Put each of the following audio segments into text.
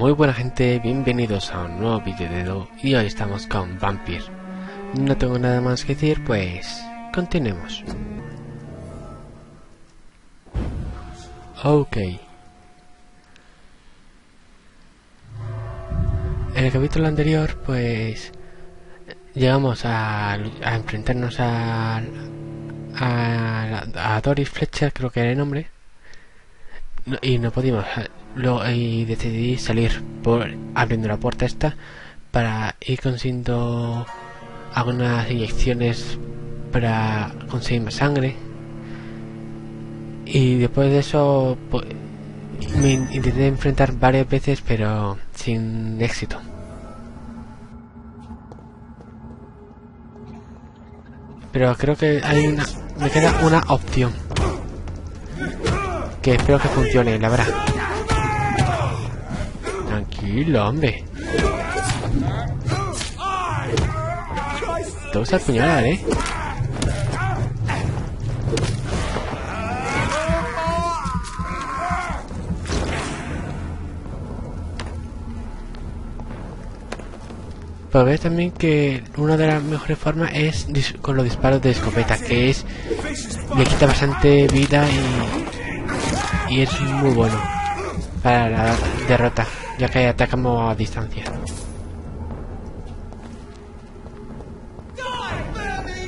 Muy buena gente, bienvenidos a un nuevo vídeo de Edo y hoy estamos con Vampyr. No tengo nada más que decir, pues continuemos. Ok. En el capítulo anterior, pues llegamos a enfrentarnos a Doris Fletcher, creo que era el nombre, y no pudimos. Y decidí salir abriendo la puerta esta para ir consiguiendo algunas inyecciones para conseguir más sangre, y después de eso pues, me intenté enfrentar varias veces pero sin éxito. Pero creo que me queda una opción que espero que funcione, la verdad. Tranquilo, hombre. Te gusta apuñalar, Pero ves también que una de las mejores formas es con los disparos de escopeta, que le quita bastante vida y es muy bueno para la derrota, ya que atacamos a distancia.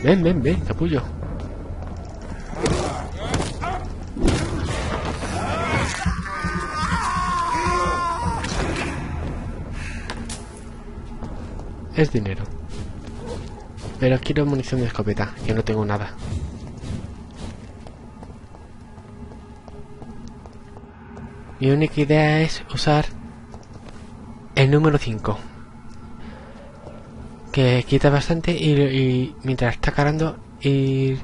Ven, capullo. Es dinero. Pero quiero munición de escopeta, que no tengo nada. Mi única idea es usar el número 5, que quita bastante, y mientras está cargando ir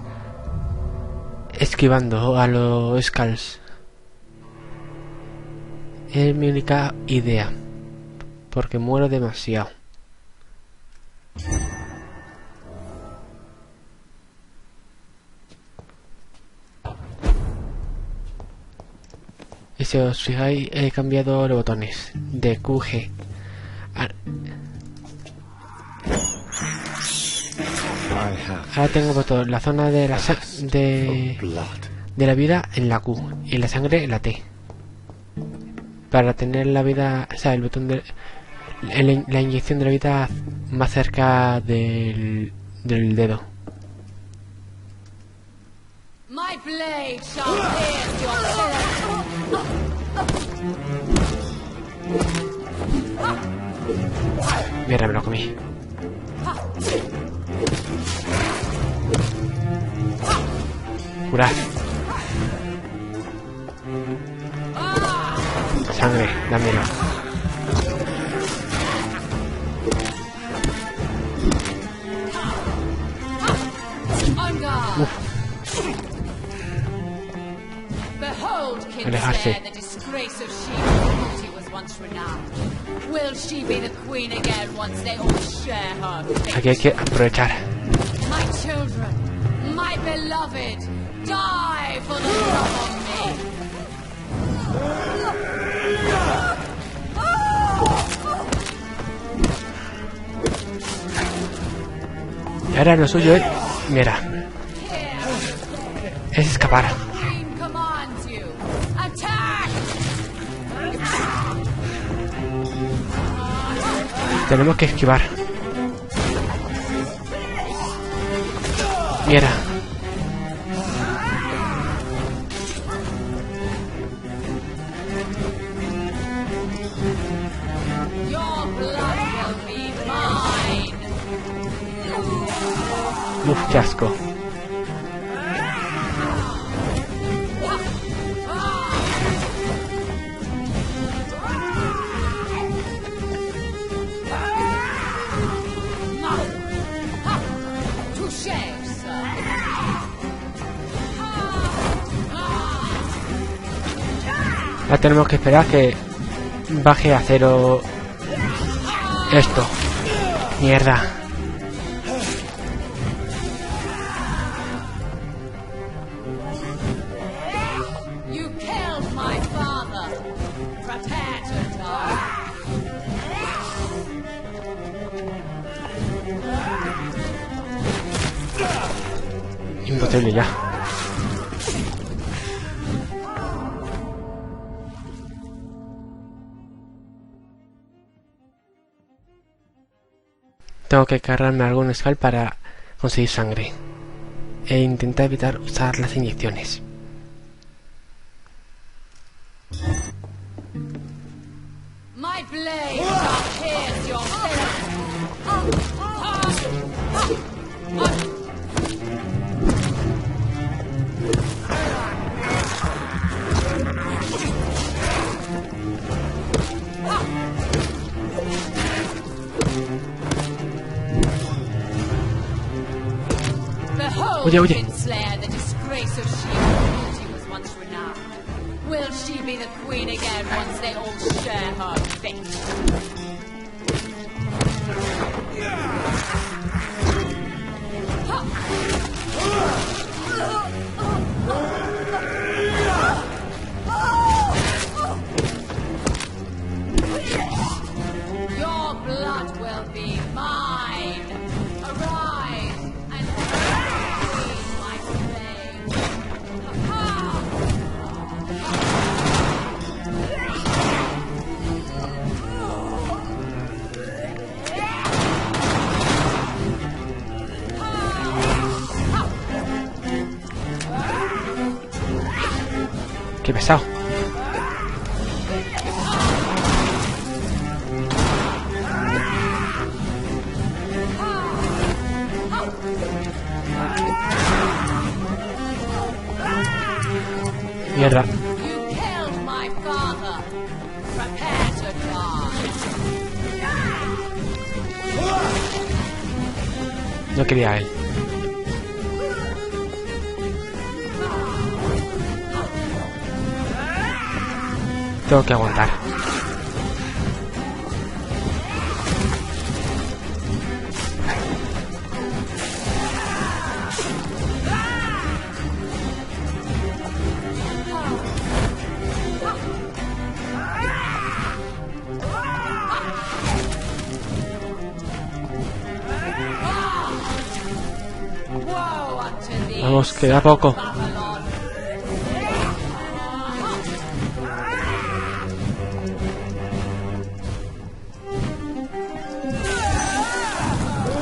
esquivando a los skulls. Es mi única idea, porque muero demasiado. Y si os fijáis, he cambiado los botones de QG. Ahora tengo puesto la zona de la vida en la Q y la sangre en la T. Para tener la vida, o sea, el botón de la inyección de la vida más cerca del dedo. My blade shall pierce your soul. Mira, me lo comí. Curar. Sangre, dámelo. Uf. Alejarse. Aquí hay que aprovechar. Y ahora lo suyo es, mira, es escapar. Tenemos que esquivar. Mira. Uf, qué asco. Ya tenemos que esperar que baje a cero esto. Mierda. You killed my father. Prepare to Imposible ya. Tengo que cargarme algún skull para conseguir sangre. E intentar evitar usar las inyecciones. My blade shall pierce your Oye, oye. Slayer, the disgrace of she was once renowned. Will she be the queen again once they all share her fate? Your blood will be mine. Arise and free my slave. Qué pesado. Mierda. You killed my father. Prepare to die. No quería a él. Tengo que aguantar. Woe unto thee, Vamos, queda poco. Babylon.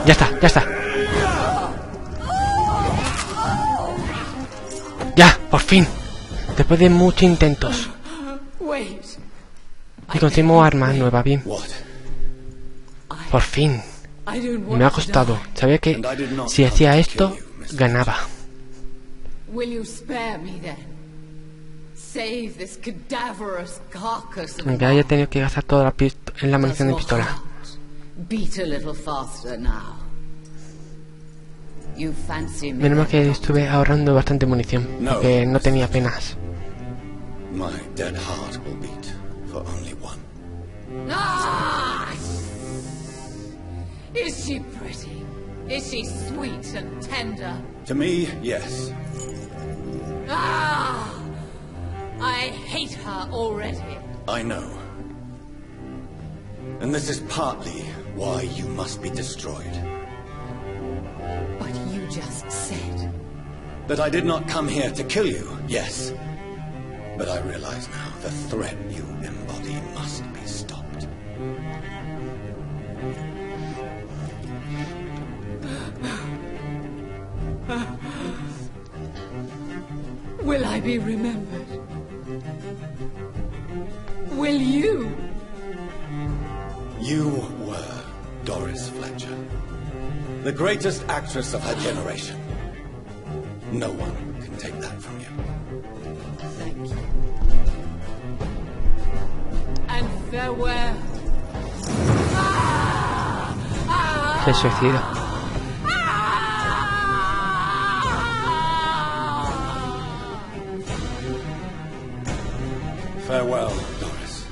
Ya está, ya está. Ya, por fin. Después de muchos intentos. Wait. Y conseguimos armas nuevas, bien. What? Por fin. I don't Me ha want to costado. die. Sabía que si hacía esto, ganaba. Will you spare me then? Save this cadaverous carcass of Aunque haya tenido que gastar toda en la Does munición de your pistola. heart beat a little faster now. You fancy me. Menos mal que estuve ahorrando bastante munición. Porque no tenía apenas. My dead heart will beat for only one. Ah! Is she pretty? Is she sweet and tender? To me, yes. Ah! I hate her already. I know. And this is partly why you must be destroyed. But you just said. That I did not come here to kill you, yes. But I realize now the threat you embody must be stopped. Will I be remembered? Will you? You were Doris Fletcher, the greatest actress of her generation. No one can take that from you. Thank you. And farewell. Se suicida. Farewell, Doris.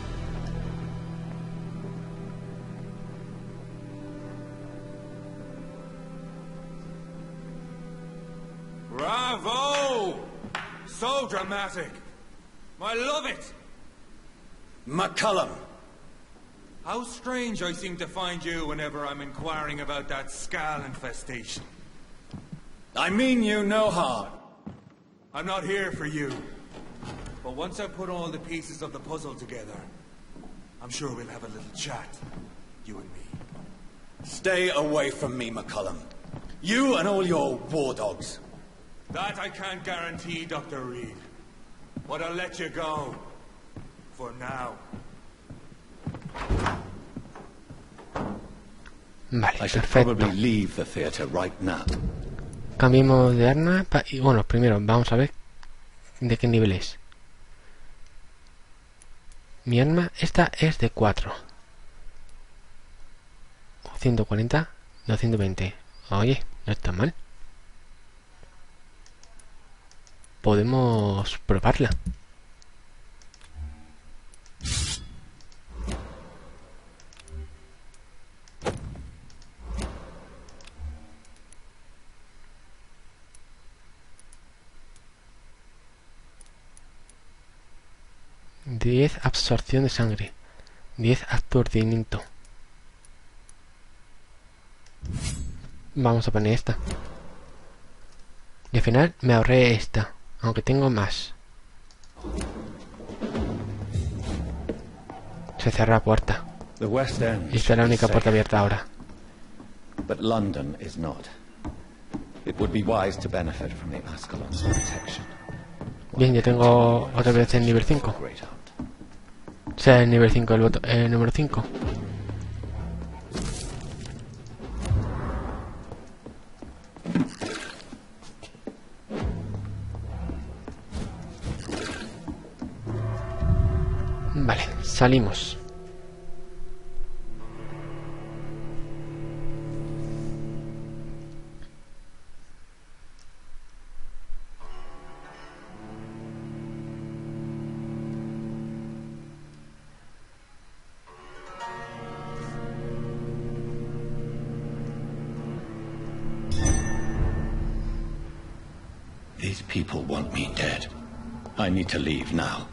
Bravo! So dramatic. I love it. McCullum, How strange I seem to find you whenever I'm inquiring about that skull infestation. I mean you no harm. I'm not here for you. But once I put all the pieces of the puzzle together, I'm sure we'll have a little chat, you and me. Stay away from me, McCullum. You and all your war dogs. That I can't guarantee, Dr. Reed. But I'll let you go. For now. Vale, I should perfecto. probably leave the theater right now. Cambiemos de arma y bueno, primero vamos a ver de qué nivel es. Mi arma, esta es de 4. 140, 220. Oye, no está mal. Podemos probarla. ...10 absorción de sangre, 10 aturdimiento. Vamos a poner esta. Y al final me ahorré esta, aunque tengo más. Se cierra la puerta. Y esta es la única puerta abierta ahora. But London is not. It would be wise to benefit from the Ascalon's protection. Bien, yo tengo otra vez el nivel 5. O sea, el nivel 5, el número 5. Vale, salimos. These people want me dead. I need to leave now.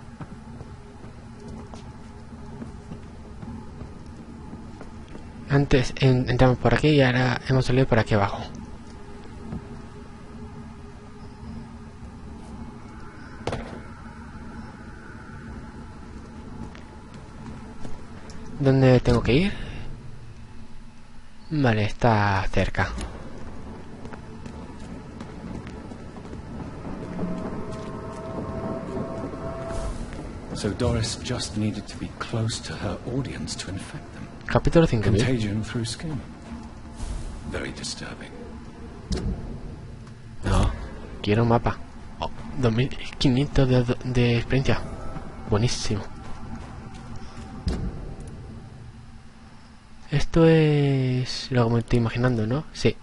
Antes entramos por aquí y ahora hemos salido por aquí abajo. ¿Dónde tengo que ir? Vale, está cerca. So Doris just needed to be close to her audience to infect them. Capítulo 5. Contagion through skin. Very disturbing. No, quiero un mapa. Oh, 2500 de experiencia. Buenísimo. Esto es lo que me estoy imaginando, ¿no? Sí.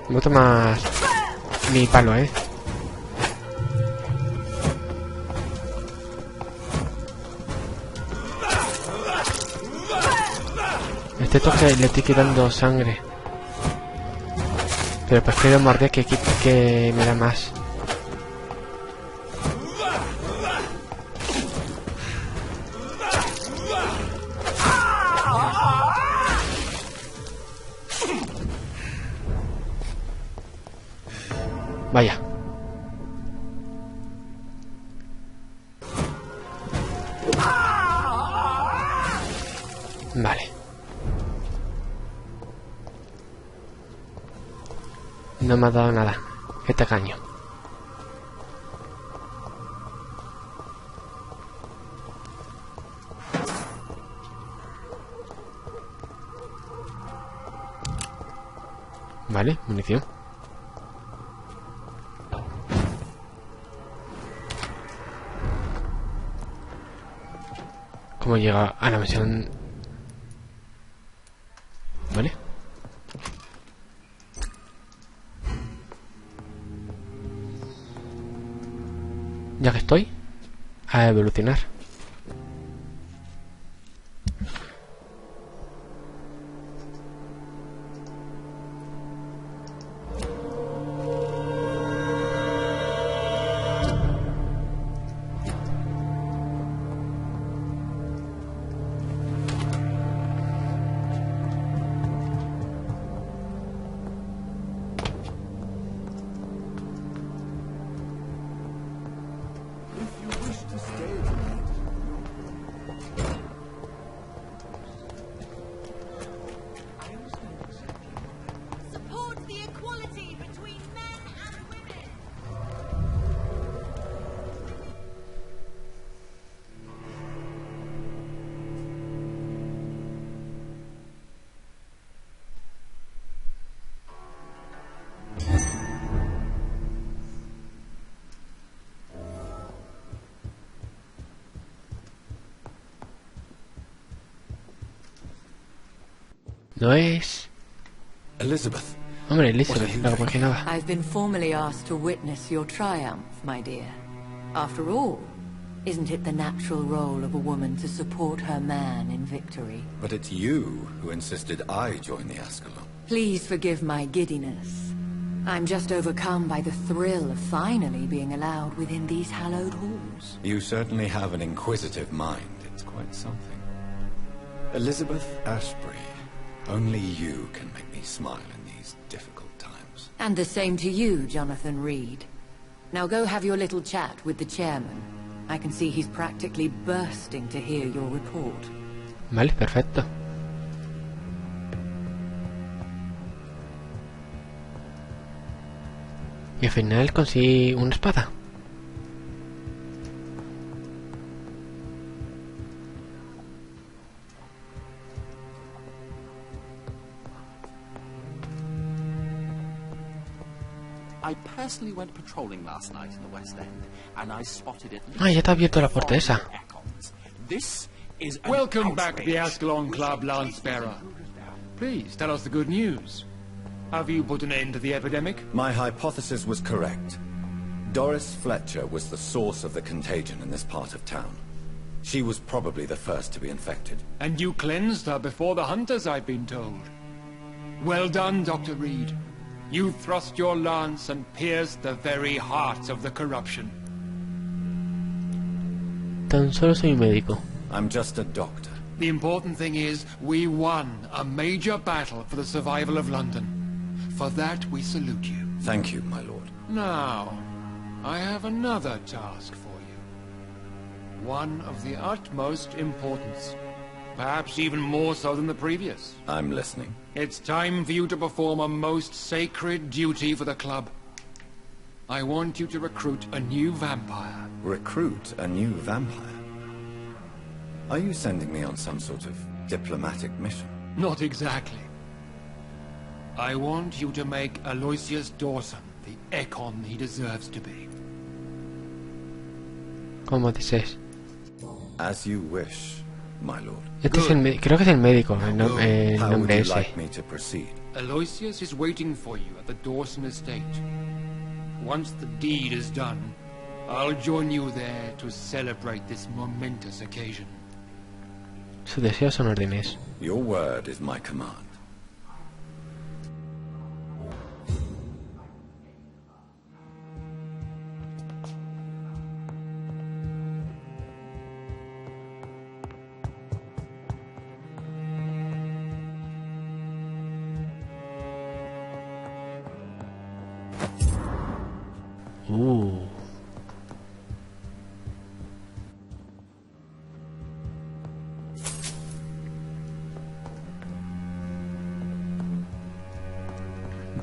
No tomas mi palo, Este toque le estoy quitando sangre. Pero prefiero morder que me da más. Vaya. Vale. No me ha dado nada. Qué tacaño. Vale, munición. cómo llega a la misión. Vale. Ya que estoy, a evolucionar. Support the equality between men and women. No es... Elizabeth. Hombre, Elizabeth, lo que imaginaba. I've been formally asked to witness your triumph, my dear. After all, isn't it the natural role of a woman to support her man in victory? But it's you who insisted I join the Ascalon. Please forgive my giddiness. I'm just overcome by the thrill of finally being allowed within these hallowed halls. You certainly have an inquisitive mind. It's quite something. Elizabeth Ashbury, only you can make me smile in these difficult times. And the same to you, Jonathan Reed. Now go have your little chat with the chairman. I can see he's practically bursting to hear your report. Vale, perfecto. Y al final conseguí una espada. I personally went patrolling last night in the West End, and I spotted at least Ah, ya está abierto la puerta esa. This is an Welcome back to the outrage. Ascalon Club, Lance-Bearer. Please, tell us the good news. Have you put an end to the epidemic? My hypothesis was correct. Doris Fletcher was the source of the contagion in this part of town. She was probably the first to be infected. And you cleansed her before the hunters, I've been told. Well done, Dr. Reed. You thrust your lance and pierced the very heart of the corruption. Tan solo soy un médico. I'm just a doctor. The important thing is, we won a major battle for the survival of London. For that, we salute you. Thank you, my lord. Now, I have another task for you. One of the utmost importance. Perhaps even more so than the previous. I'm listening. It's time for you to perform a most sacred duty for the club. I want you to recruit a new vampire. Recruit a new vampire? Are you sending me on some sort of diplomatic mission? Not exactly. I want you to make Aloysius Dawson the Ekon he deserves to be. Como dices. As you wish, my lord. Este es el creo que es el médico, el How would nombre you ese. like me to proceed? Aloysius is waiting for you at the Dawson estate. Once the deed is done, I'll join you there to celebrate this momentous occasion. Sus deseos son órdenes. Your word is my command.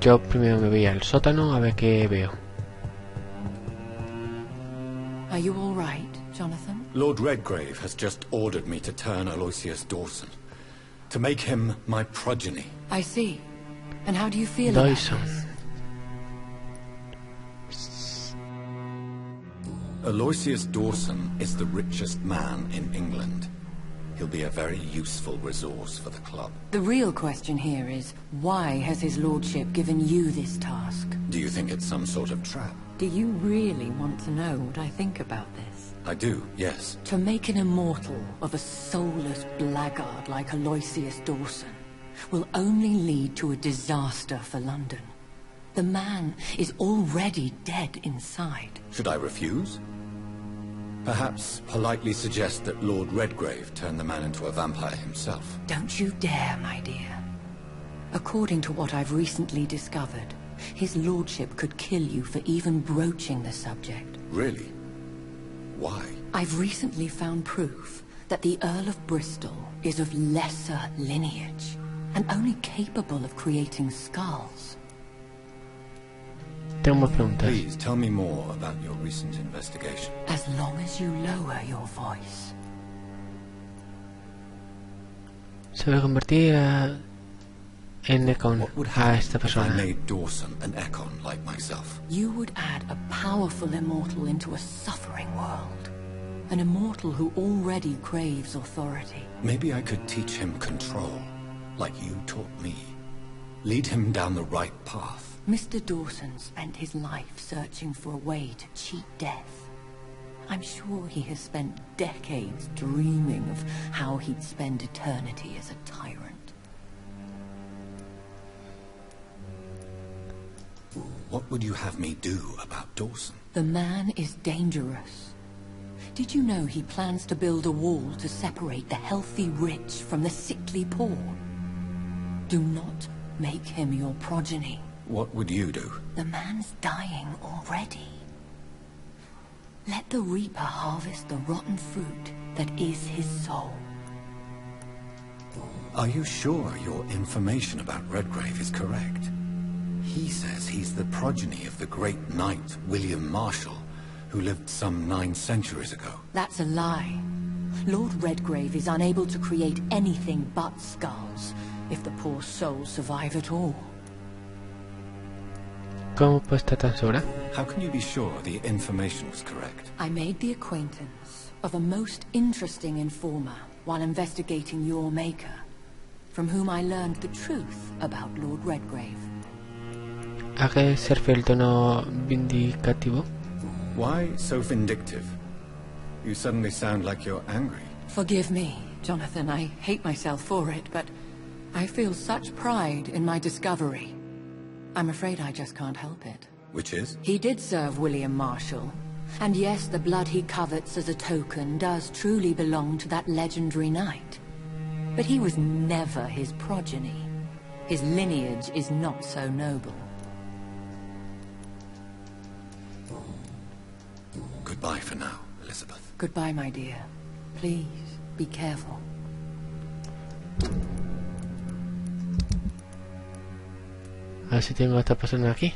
Yo primero me voy al sótano a ver qué veo. Are you all right, Jonathan? Lord Redgrave has just ordered me to turn Aloysius Dawson, to make him my progeny. I see. And how do you feel about Dawson. this? Aloysius Dawson is the richest man in England. He'll be a very useful resource for the club. The real question here is, why has his lordship given you this task? Do you think it's some sort of trap? Do you really want to know what I think about this? I do, yes. To make an immortal of a soulless blackguard like Aloysius Dawson will only lead to a disaster for London. The man is already dead inside. Should I refuse? Perhaps politely suggest that Lord Redgrave turned the man into a vampire himself. Don't you dare, my dear. According to what I've recently discovered, his lordship could kill you for even broaching the subject. Really? Why? I've recently found proof that the Earl of Bristol is of lesser lineage and only capable of creating skulls. Tengo más preguntas. Please tell me more about your recent investigation. As long as you lower your voice. Se va a convertir en Econ What would a happen esta if I persona. made Dawson an Econ like myself? You would add a powerful immortal into a suffering world. An immortal who already craves authority. Maybe I could teach him control, like you taught me. Lead him down the right path. Mr. Dawson spent his life searching for a way to cheat death. I'm sure he has spent decades dreaming of how he'd spend eternity as a tyrant. What would you have me do about Dawson? The man is dangerous. Did you know he plans to build a wall to separate the healthy rich from the sickly poor? Do not make him your progeny. What would you do? The man's dying already. Let the Reaper harvest the rotten fruit that is his soul. Are you sure your information about Redgrave is correct? He says he's the progeny of the great knight William Marshall, who lived some 9 centuries ago. That's a lie. Lord Redgrave is unable to create anything but skulls, if the poor soul survive at all. ¿Cómo puede estar tan segura? How can you be sure the information was correct? I made the acquaintance of a most interesting informer while investigating your maker, from whom I learned the truth about Lord Redgrave. ¿A qué se refiere el tono vindicativo? Why so vindictive? You suddenly sound like you're angry. Forgive me, Jonathan. I hate myself for it, but I feel such pride in my discovery. I'm afraid I just can't help it. Which is? He did serve William Marshall. And yes, the blood he covets as a token does truly belong to that legendary knight. But he was never his progeny. His lineage is not so noble. Goodbye for now, Elizabeth. Goodbye, my dear. Please, be careful. A ver si tengo a esta persona aquí.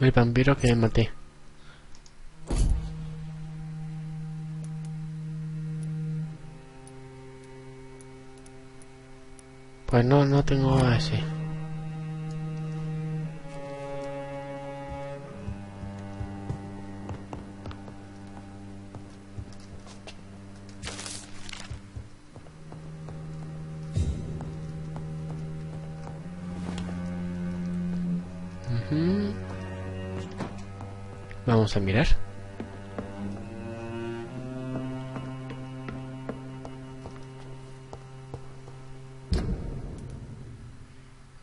El vampiro que maté. Pues no tengo a ese. Vamos a mirar.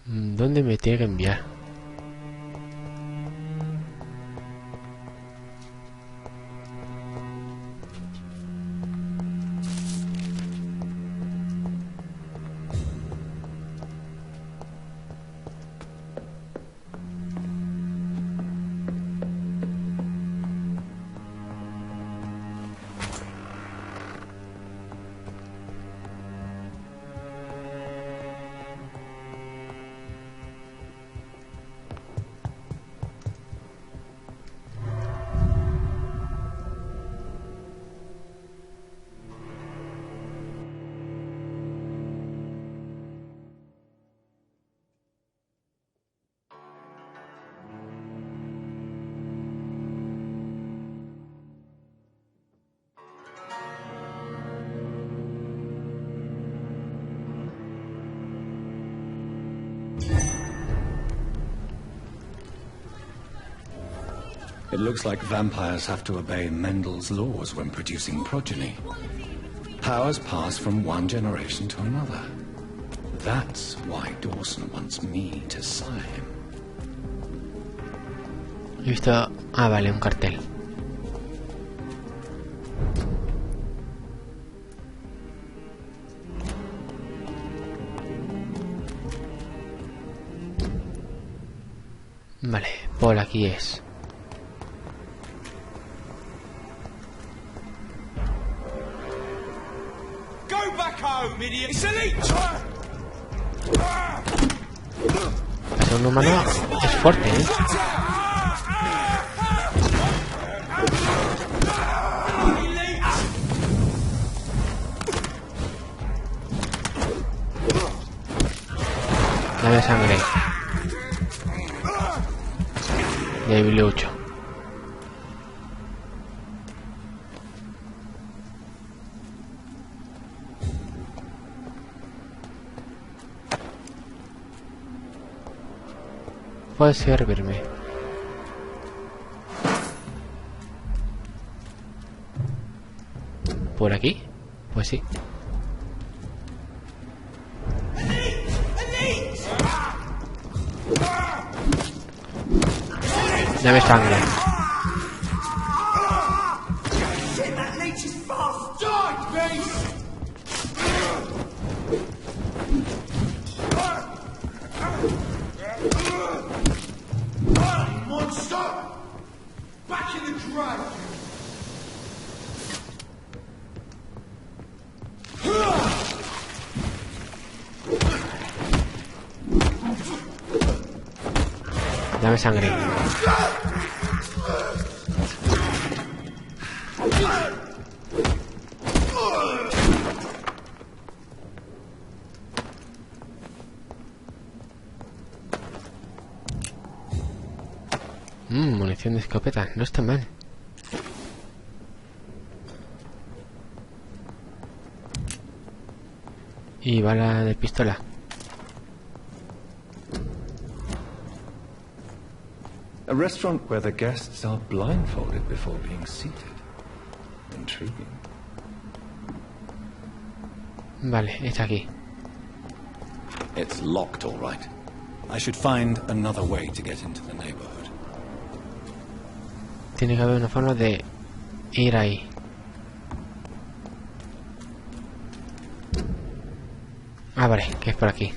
¿Dónde me tiene que enviar? It looks like vampires have to obey Mendel's laws when producing progeny. Powers pass from one generation to another. That's why Dawson wants me to sire him. He visto... Ah, vale, un cartel. Vale, por aquí es. Go back home, idiot! It's elite! Para un humano es fuerte, ¿eh? Dame sangre. Debilucho. Puede servirme. ¿Por aquí? Pues sí. Dame sangre. Dame sangre. Munición de escopeta, no está mal. Y bala de pistola. A restaurant where the guests are blindfolded before being seated. Intriguing. Vale, está aquí. It's locked, all right. I should find another way to get into the neighborhood. Tiene que haber una forma de ir ahí. Ah, vale, que es por aquí.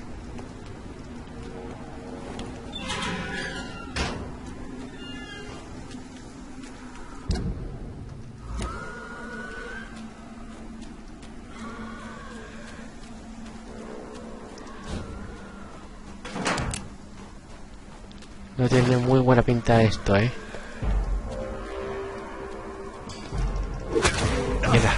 No tiene muy buena pinta esto, ¿eh? Mierda.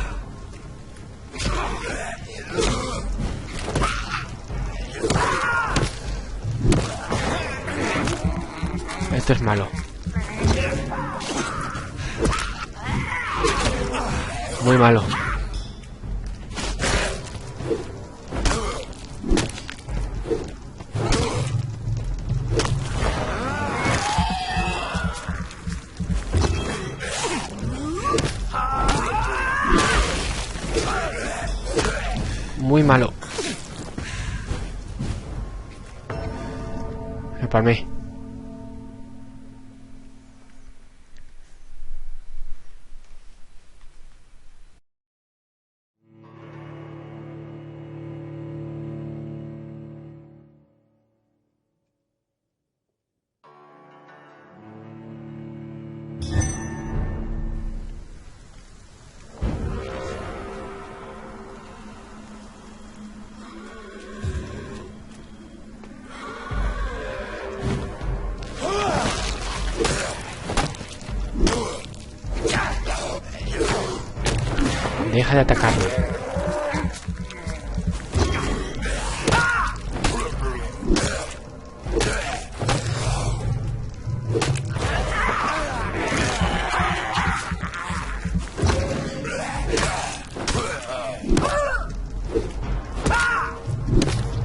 Esto es malo. Muy malo. Muy malo. Me palmé. Deja de atacarme.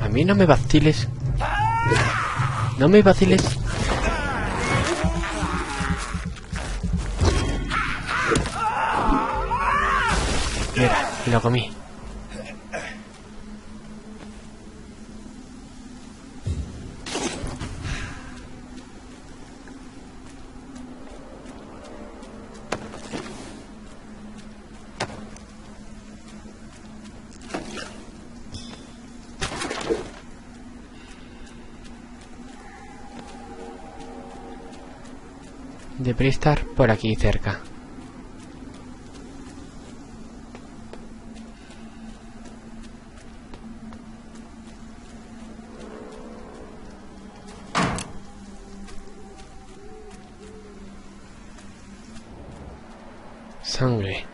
A mí no me vaciles. No me vaciles. Mira, lo comí. Debería estar por aquí cerca. Sangre.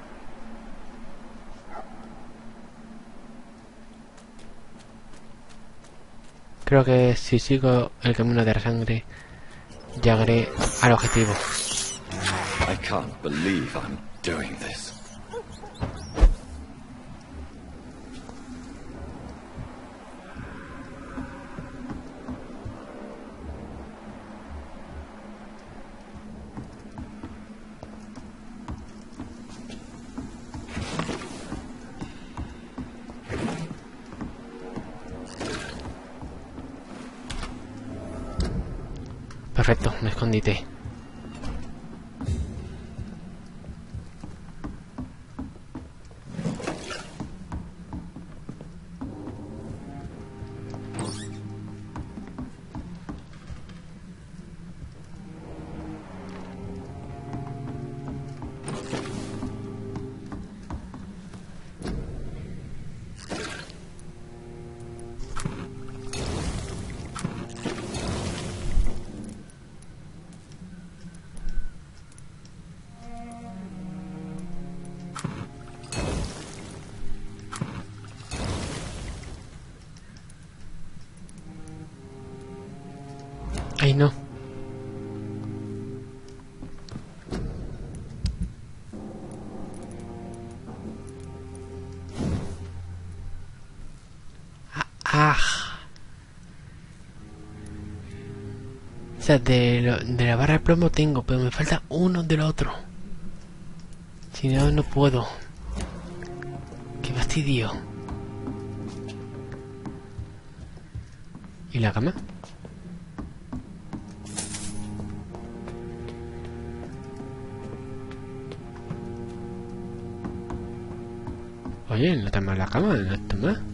Creo que si sigo el camino de la sangre llegaré al objetivo. I can't believe I'm doing this. Perfecto, un escondite. Ay, no. O sea, de la barra de plomo tengo, pero me falta uno del otro. Si no, no puedo. Qué fastidio. ¿Y la cama? Oye, no está mal la cama, no está mal.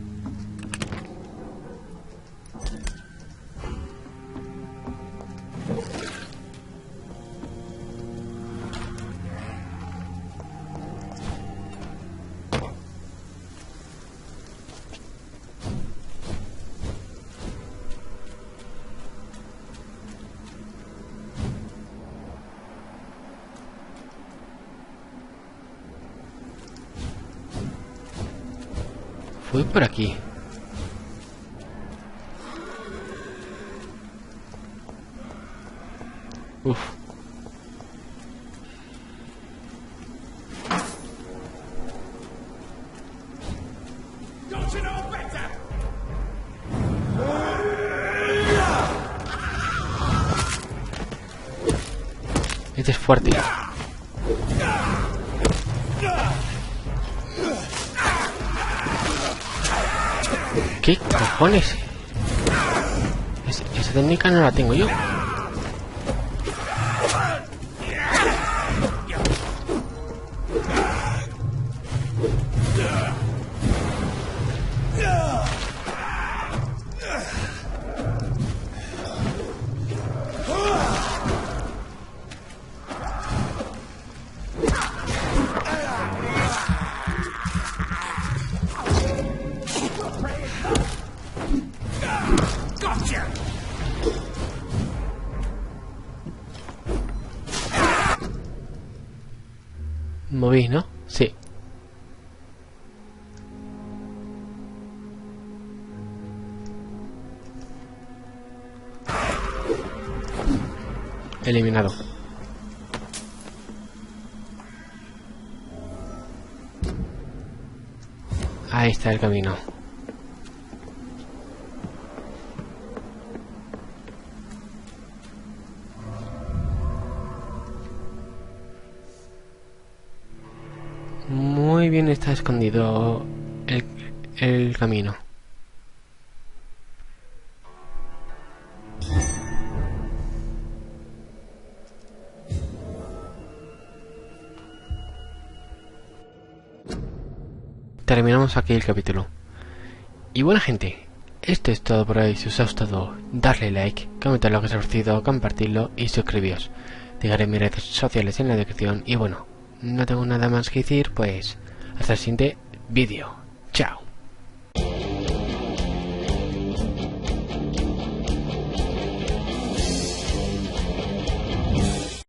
Fui por aquí. Uf. Este es fuerte. ¿Qué cojones? Esa técnica no la tengo yo. Moví, ¿no? Sí. Eliminado. Ahí está el camino. muy bien está escondido el camino. Terminamos aquí el capítulo. Y bueno, gente, esto es todo por hoy. Si os ha gustado, darle like, comentar lo que os ha parecido, compartirlo y suscribiros. Dejaré mis redes sociales en la descripción. Y bueno, no tengo nada más que decir, pues hasta el siguiente vídeo. Chao.